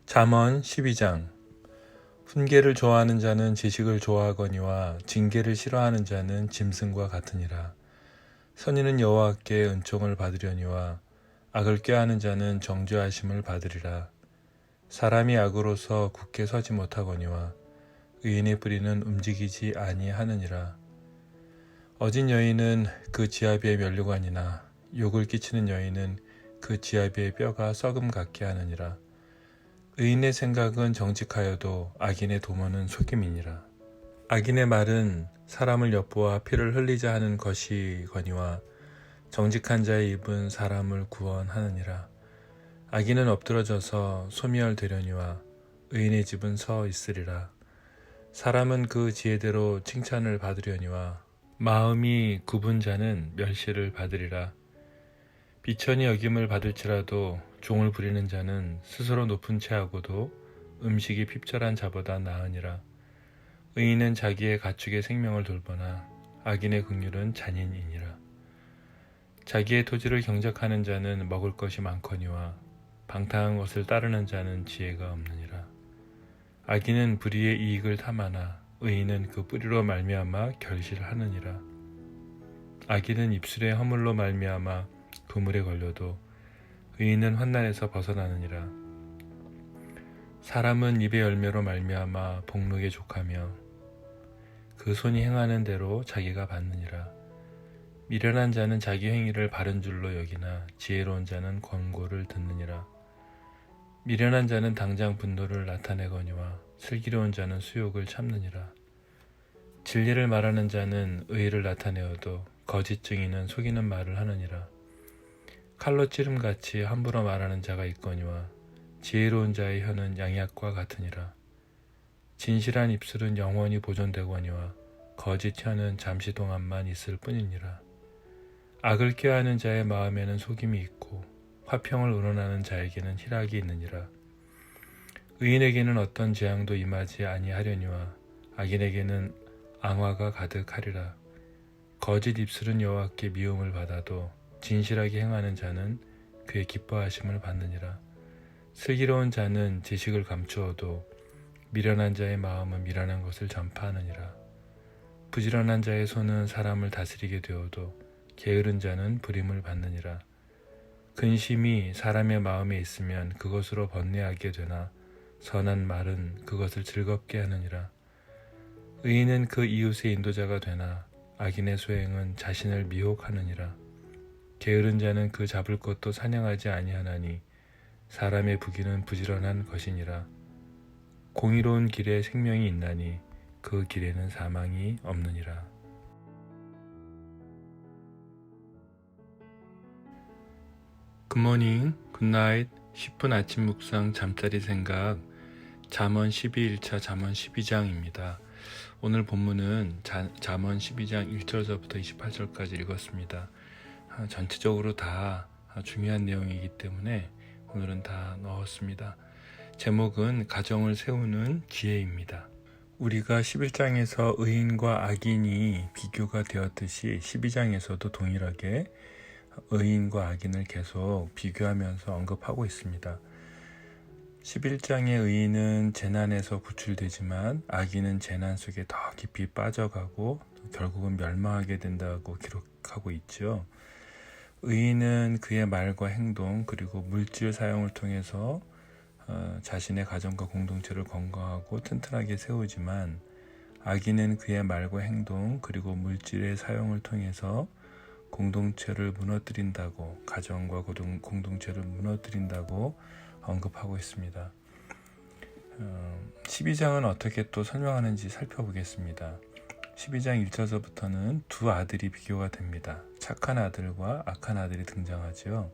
잠언 12장. 훈계를 좋아하는 자는 지식을 좋아하거니와 징계를 싫어하는 자는 짐승과 같으니라. 선인은 여호와께 은총을 받으려니와 악을 꾀하는 자는 정죄하심을 받으리라. 사람이 악으로서 굳게 서지 못하거니와 의인의 뿌리는 움직이지 아니하느니라. 어진 여인은 그 지아비의 면류관이나 욕을 끼치는 여인은 그 지아비의 뼈가 썩음 같게 하느니라. 의인의 생각은 정직하여도 악인의 도모는 속임이니라. 악인의 말은 사람을 엿보아 피를 흘리자 하는 것이거니와 정직한 자의 입은 사람을 구원하느니라. 악인은 엎드러져서 소멸되려니와 의인의 집은 서 있으리라. 사람은 그 지혜대로 칭찬을 받으려니와 마음이 굽은 자는 멸시를 받으리라. 비천이 여김을 받을지라도 종을 부리는 자는 스스로 높은 채하고도 음식이 핍절한 자보다 나으니라. 의인은 자기의 가축의 생명을 돌보나 악인의 긍휼은 잔인이니라. 자기의 토지를 경작하는 자는 먹을 것이 많거니와 방탕한 것을 따르는 자는 지혜가 없느니라. 악인은 불의의 이익을 탐하나 의인은 그 뿌리로 말미암아 결실하느니라. 악인은 입술의 허물로 말미암아 그물에 걸려도 의인은 환난에서 벗어나느니라. 사람은 입의 열매로 말미암아 복록에 족하며 그 손이 행하는 대로 자기가 받느니라. 미련한 자는 자기 행위를 바른 줄로 여기나 지혜로운 자는 권고를 듣느니라. 미련한 자는 당장 분노를 나타내거니와 슬기로운 자는 수욕을 참느니라. 진리를 말하는 자는 의의를 나타내어도 거짓 증인은 속이는 말을 하느니라. 칼로 찌름같이 함부로 말하는 자가 있거니와 지혜로운 자의 혀는 양약과 같으니라. 진실한 입술은 영원히 보존되거니와 거짓 혀는 잠시 동안만 있을 뿐이니라. 악을 꾀하는 자의 마음에는 속임이 있고 화평을 의논하는 자에게는 희락이 있느니라. 의인에게는 어떤 재앙도 임하지 아니하려니와 악인에게는 앙화가 가득하리라. 거짓 입술은 여호와께 미움을 받아도 진실하게 행하는 자는 그의 기뻐하심을 받느니라. 슬기로운 자는 지식을 감추어도 미련한 자의 마음은 미련한 것을 전파하느니라. 부지런한 자의 손은 사람을 다스리게 되어도 게으른 자는 부림을 받느니라. 근심이 사람의 마음에 있으면 그것으로 번뇌하게 되나 선한 말은 그것을 즐겁게 하느니라. 의인은 그 이웃의 인도자가 되나 악인의 소행은 자신을 미혹하느니라. 게으른 자는 그 잡을 것도 사냥하지 아니하나니 사람의 부귀는 부지런한 것이니라. 공의로운 길에 생명이 있나니 그 길에는 사망이 없느니라. 굿모닝, 굿나잇, 10분 아침 묵상 잠자리 생각 잠언 12일차 잠언 12장입니다. 오늘 본문은 잠언 12장 1절부터 28절까지 읽었습니다. 전체적으로 다 중요한 내용이기 때문에 오늘은 다 넣었습니다. 제목은 가정을 세우는 지혜입니다. 우리가 11장에서 의인과 악인이 비교가 되었듯이 12장에서도 동일하게 의인과 악인을 계속 비교하면서 언급하고 있습니다. 11장의 의인은 재난에서 구출되지만 악인은 재난 속에 더 깊이 빠져가고 결국은 멸망하게 된다고 기록하고 있죠. 의인은 그의 말과 행동 그리고 물질 사용을 통해서 자신의 가정과 공동체를 건강하고 튼튼하게 세우지만 악인은 그의 말과 행동 그리고 물질의 사용을 통해서 공동체를 무너뜨린다고 가정과 공동체를 무너뜨린다고 언급하고 있습니다. 12장은 어떻게 또 설명하는지 살펴보겠습니다. 12장 1절서부터는 두 아들이 비교가 됩니다. 착한 아들과 악한 아들이 등장하죠.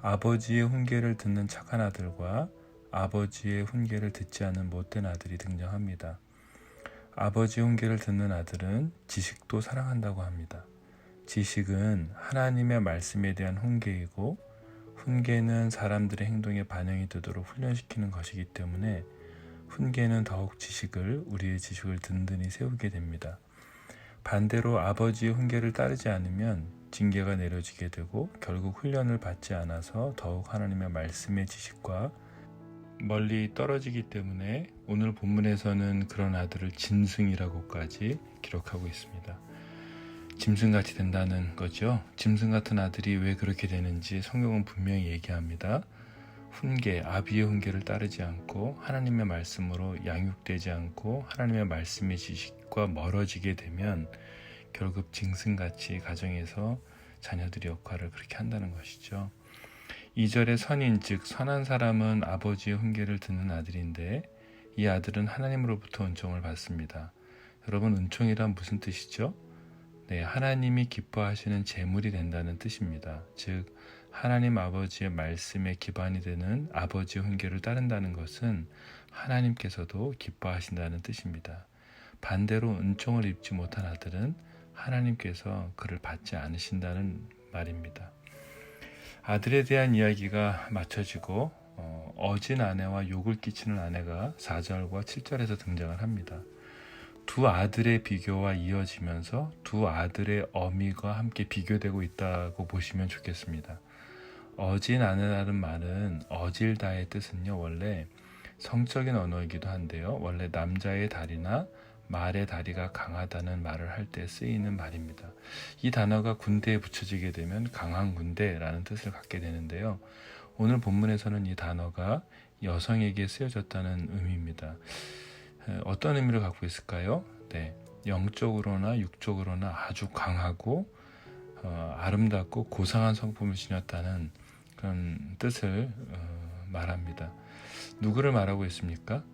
아버지의 훈계를 듣는 착한 아들과 아버지의 훈계를 듣지 않는 못된 아들이 등장합니다. 아버지의 훈계를 듣는 아들은 지식도 사랑한다고 합니다. 지식은 하나님의 말씀에 대한 훈계이고 훈계는 사람들의 행동에 반영이 되도록 훈련시키는 것이기 때문에 훈계는 더욱 우리의 지식을 든든히 세우게 됩니다. 반대로 아버지의 훈계를 따르지 않으면 징계가 내려지게 되고 결국 훈련을 받지 않아서 더욱 하나님의 말씀의 지식과 멀리 떨어지기 때문에 오늘 본문에서는 그런 아들을 짐승이라고까지 기록하고 있습니다. 짐승같이 된다는 거죠. 짐승 같은 아들이 왜 그렇게 되는지 성경은 분명히 얘기합니다. 훈계, 아비의 훈계를 따르지 않고 하나님의 말씀으로 양육되지 않고 하나님의 말씀의 지식과 멀어지게 되면 결국 짐승같이 가정에서 자녀들의 역할을 그렇게 한다는 것이죠. 2절의 선인 즉 선한 사람은 아버지의 훈계를 듣는 아들인데 이 아들은 하나님으로부터 은총을 받습니다. 여러분, 은총이란 무슨 뜻이죠? 네, 하나님이 기뻐하시는 제물이 된다는 뜻입니다. 즉 하나님 아버지의 말씀에 기반이 되는 아버지의 훈계를 따른다는 것은 하나님께서도 기뻐하신다는 뜻입니다. 반대로 은총을 입지 못한 아들은 하나님께서 그를 받지 않으신다는 말입니다. 아들에 대한 이야기가 맞춰지고 어진 아내와 욕을 끼치는 아내가 4절과 7절에서 등장을 합니다. 두 아들의 비교와 이어지면서 두 아들의 어미가 함께 비교되고 있다고 보시면 좋겠습니다. 어진 아내라는 말은 어질다의 뜻은요, 원래 성적인 언어이기도 한데요, 원래 남자의 다리나 말의 다리가 강하다는 말을 할 때 쓰이는 말입니다. 이 단어가 군대에 붙여지게 되면 강한 군대라는 뜻을 갖게 되는데요, 오늘 본문에서는 이 단어가 여성에게 쓰여졌다는 의미입니다. 어떤 의미를 갖고 있을까요? 네, 영적으로나 육적으로나 아주 강하고 아름답고 고상한 성품을 지녔다는 그런 뜻을 말합니다. 누구를 말하고 있습니까?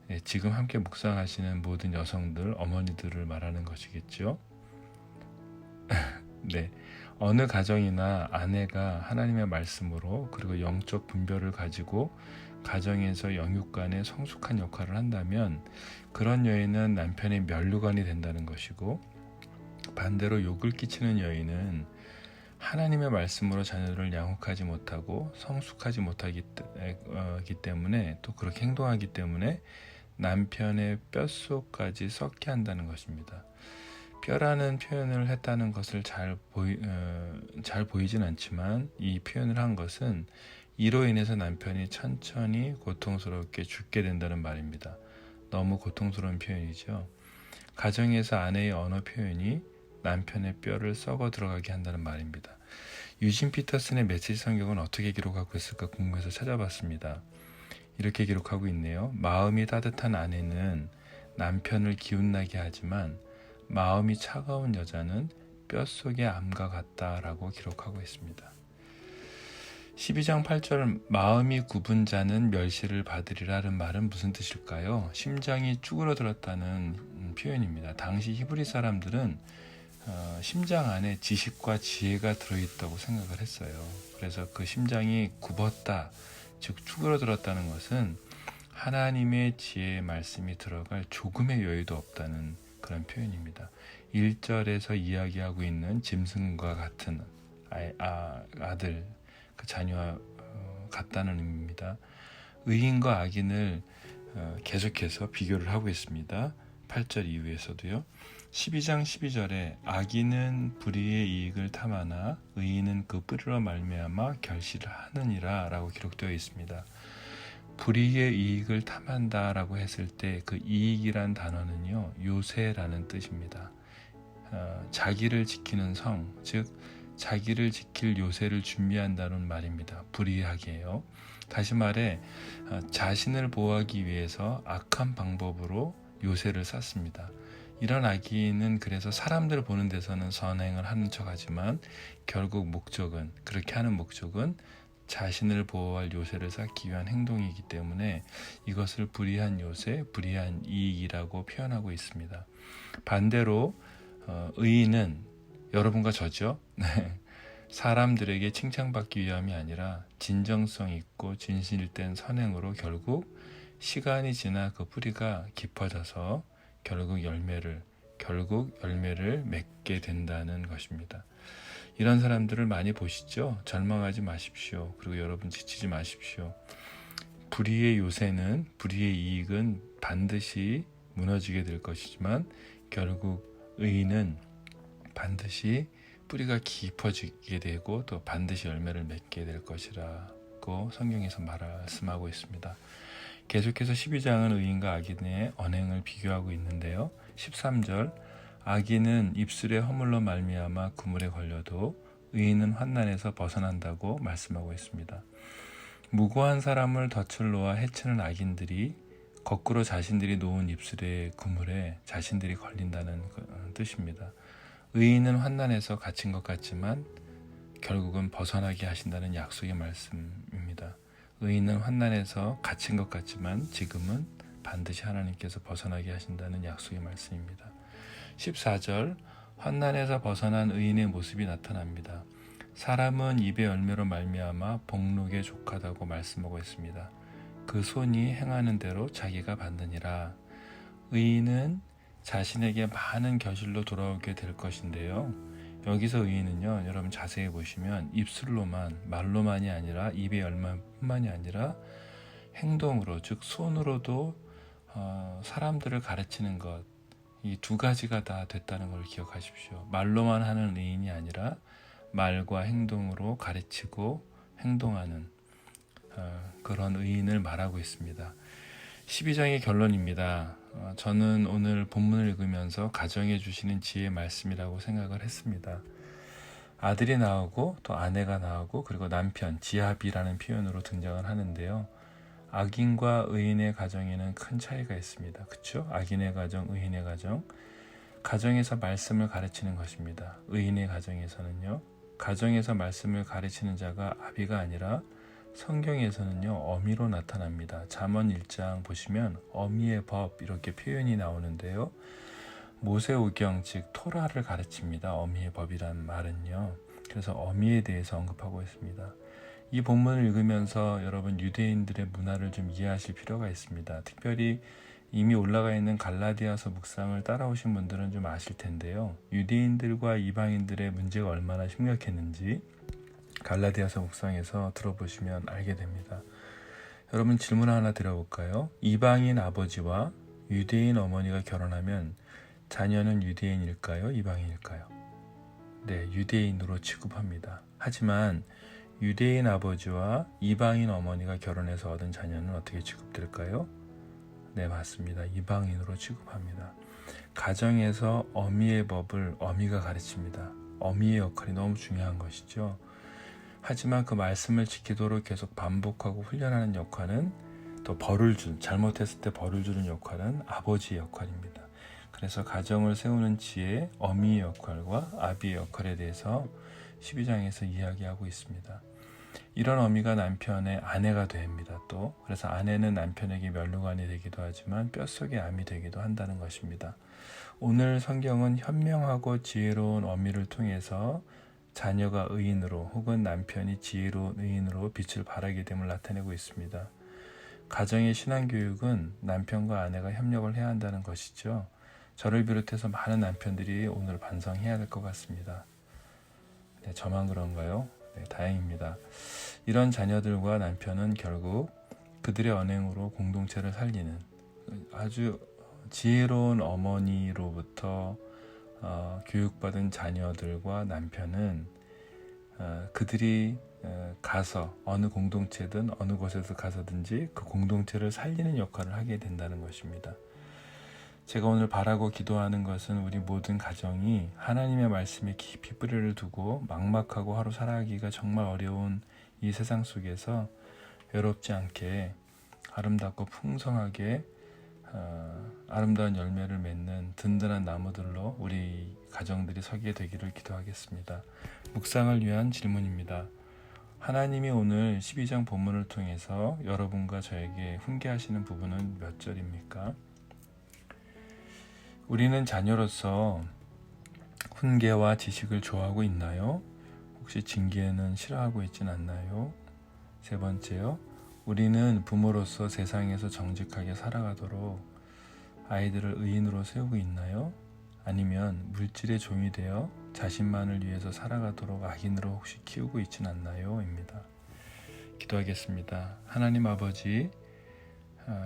네, 지금 함께 묵상하시는 모든 여성들, 어머니들을 말하는 것이겠죠. 네, 어느 가정이나 아내가 하나님의 말씀으로 그리고 영적 분별을 가지고 가정에서 영육간에 성숙한 역할을 한다면 그런 여인은 남편의 면류관이 된다는 것이고, 반대로 욕을 끼치는 여인은 하나님의 말씀으로 자녀를 양육하지 못하고 성숙하지 못하기 때문에, 또 그렇게 행동하기 때문에 남편의 뼛속까지 썩게 한다는 것입니다. 뼈라는 표현을 했다는 것을 잘 보이진 않지만 이 표현을 한 것은 이로 인해서 남편이 천천히 고통스럽게 죽게 된다는 말입니다. 너무 고통스러운 표현이죠. 가정에서 아내의 언어 표현이 남편의 뼈를 썩어 들어가게 한다는 말입니다. 유진 피터슨의 메시지 성경은 어떻게 기록하고 있을까 궁금해서 찾아봤습니다. 이렇게 기록하고 있네요. 마음이 따뜻한 아내는 남편을 기운나게 하지만 마음이 차가운 여자는 뼛속의 암과 같다라고 기록하고 있습니다. 12장 8절 마음이 굽은 자는 멸시를 받으리라는 말은 무슨 뜻일까요? 심장이 쭈그러들었다는 표현입니다. 당시 히브리 사람들은 심장 안에 지식과 지혜가 들어있다고 생각을 했어요. 그래서 그 심장이 굽었다, 즉 쭈그러들었다는 것은 하나님의 지혜의 말씀이 들어갈 조금의 여유도 없다는 그런 표현입니다. 1절에서 이야기하고 있는 짐승과 같은 아들, 그 자녀와 같다는 의미입니다. 의인과 악인을 계속해서 비교를 하고 있습니다. 8절 이후에서도요. 12장 12절에 악인은 불의의 이익을 탐하나 의인은 그 뿌리로 말미암아 결실을 하느니라 라고 기록되어 있습니다. 불의의 이익을 탐한다 라고 했을 때 그 이익이란 단어는요, 요새라는 뜻입니다. 자기를 지키는 성, 즉 자기를 지킬 요새를 준비한다는 말입니다. 불의하게요. 다시 말해 자신을 보호하기 위해서 악한 방법으로 요새를 쌓습니다. 이런 악인은 그래서 사람들 보는 데서는 선행을 하는 척하지만 결국 목적은, 그렇게 하는 목적은 자신을 보호할 요새를 쌓기 위한 행동이기 때문에 이것을 불의한 요새, 불의한 이익이라고 표현하고 있습니다. 반대로 의인은 여러분과 저죠. 사람들에게 칭찬받기 위함이 아니라 진정성 있고 진실된 선행으로 결국 시간이 지나 그 뿌리가 깊어져서 결국 열매를 맺게 된다는 것입니다. 이런 사람들을 많이 보시죠? 절망하지 마십시오. 그리고 여러분 지치지 마십시오. 불의의 요새는, 불의의 이익은 반드시 무너지게 될 것이지만 결국 의인은 반드시 뿌리가 깊어지게 되고 또 반드시 열매를 맺게 될 것이라고 성경에서 말씀하고 있습니다. 계속해서 12장은 의인과 악인의 언행을 비교하고 있는데요. 13절 악인은 입술의 허물로 말미암아 그물에 걸려도 의인은 환난에서 벗어난다고 말씀하고 있습니다. 무고한 사람을 덫을 놓아 해치는 악인들이 거꾸로 자신들이 놓은 입술의 그물에 자신들이 걸린다는 뜻입니다. 의인은 환난에서 갇힌 것 같지만 결국은 벗어나게 하신다는 약속의 말씀입니다. 의인은 환난에서 갇힌 것 같지만 지금은 반드시 하나님께서 벗어나게 하신다는 약속의 말씀입니다. 14절 환난에서 벗어난 의인의 모습이 나타납니다. 사람은 입의 열매로 말미암아 복록에 족하다고 말씀하고 있습니다. 그 손이 행하는 대로 자기가 받느니라. 의인은 자신에게 많은 겨질로 돌아오게 될 것인데요. 여기서 의인은요, 여러분 자세히 보시면 입술로만, 말로만이 아니라 입의 열매뿐만이 아니라 행동으로, 즉 손으로도 사람들을 가르치는 것, 이 두 가지가 다 됐다는 걸 기억하십시오. 말로만 하는 의인이 아니라 말과 행동으로 가르치고 행동하는 그런 의인을 말하고 있습니다. 12장의 결론입니다. 저는 오늘 본문을 읽으면서 가정해 주시는 지혜의 말씀이라고 생각을 했습니다. 아들이 나오고 또 아내가 나오고 그리고 남편, 지합이라는 표현으로 등장을 하는데요. 악인과 의인의 가정에는 큰 차이가 있습니다. 그렇죠? 악인의 가정, 의인의 가정. 가정에서 말씀을 가르치는 것입니다. 의인의 가정에서는요. 가정에서 말씀을 가르치는 자가 아비가 아니라 성경에서는요 어미로 나타납니다. 잠언 1장 보시면 어미의 법 이렇게 표현이 나오는데요. 모세오경 즉 토라를 가르칩니다. 어미의 법이란 말은요. 그래서 어미에 대해서 언급하고 있습니다. 이 본문을 읽으면서 여러분 유대인들의 문화를 좀 이해하실 필요가 있습니다. 특별히 이미 올라가 있는 갈라디아서 묵상을 따라오신 분들은 좀 아실 텐데요. 유대인들과 이방인들의 문제가 얼마나 심각했는지 갈라디아서 묵상에서 들어보시면 알게 됩니다. 여러분 질문 하나 드려볼까요? 이방인 아버지와 유대인 어머니가 결혼하면 자녀는 유대인일까요? 이방인일까요? 네, 유대인으로 취급합니다. 하지만 유대인 아버지와 이방인 어머니가 결혼해서 얻은 자녀는 어떻게 취급될까요? 네, 맞습니다. 이방인으로 취급합니다. 가정에서 어미의 법을 어미가 가르칩니다. 어미의 역할이 너무 중요한 것이죠. 하지만 그 말씀을 지키도록 계속 반복하고 훈련하는 역할은 또 잘못했을 때 벌을 주는 역할은 아버지의 역할입니다. 그래서 가정을 세우는 지혜, 어미의 역할과 아비의 역할에 대해서 12장에서 이야기하고 있습니다. 이런 어미가 남편의 아내가 됩니다. 또 그래서 아내는 남편에게 면류관이 되기도 하지만 뼛속의 암이 되기도 한다는 것입니다. 오늘 성경은 현명하고 지혜로운 어미를 통해서 자녀가 의인으로 혹은 남편이 지혜로운 의인으로 빛을 발하게 됨을 나타내고 있습니다. 가정의 신앙교육은 남편과 아내가 협력을 해야 한다는 것이죠. 저를 비롯해서 많은 남편들이 오늘 반성해야 될 것 같습니다. 네, 저만 그런가요? 네, 다행입니다. 이런 자녀들과 남편은 결국 그들의 언행으로 공동체를 살리는 아주 지혜로운 어머니로부터 교육받은 자녀들과 남편은 그들이 가서 어느 공동체든 어느 곳에서 가서든지 그 공동체를 살리는 역할을 하게 된다는 것입니다. 제가 오늘 바라고 기도하는 것은 우리 모든 가정이 하나님의 말씀에 깊이 뿌리를 두고 막막하고 하루 살아가기가 정말 어려운 이 세상 속에서 외롭지 않게 아름답고 풍성하게 아름다운 열매를 맺는 든든한 나무들로 우리 가정들이 서게 되기를 기도하겠습니다. 묵상을 위한 질문입니다. 하나님이 오늘 12장 본문을 통해서 여러분과 저에게 훈계하시는 부분은 몇 절입니까? 우리는 자녀로서 훈계와 지식을 좋아하고 있나요? 혹시 징계는 싫어하고 있진 않나요? 세 번째요. 우리는 부모로서 세상에서 정직하게 살아가도록 아이들을 의인으로 세우고 있나요? 아니면 물질의 종이 되어 자신만을 위해서 살아가도록 악인으로 혹시 키우고 있진 않나요? 입니다. 기도하겠습니다. 하나님 아버지,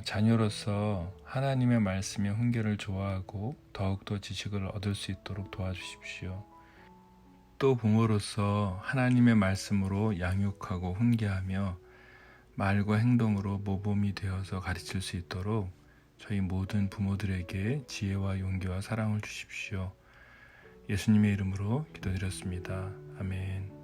자녀로서 하나님의 말씀의 훈계를 좋아하고 더욱더 지식을 얻을 수 있도록 도와주십시오. 또 부모로서 하나님의 말씀으로 양육하고 훈계하며 말과 행동으로 모범이 되어서 가르칠 수 있도록 저희 모든 부모들에게 지혜와 용기와 사랑을 주십시오. 예수님의 이름으로 기도드렸습니다. 아멘.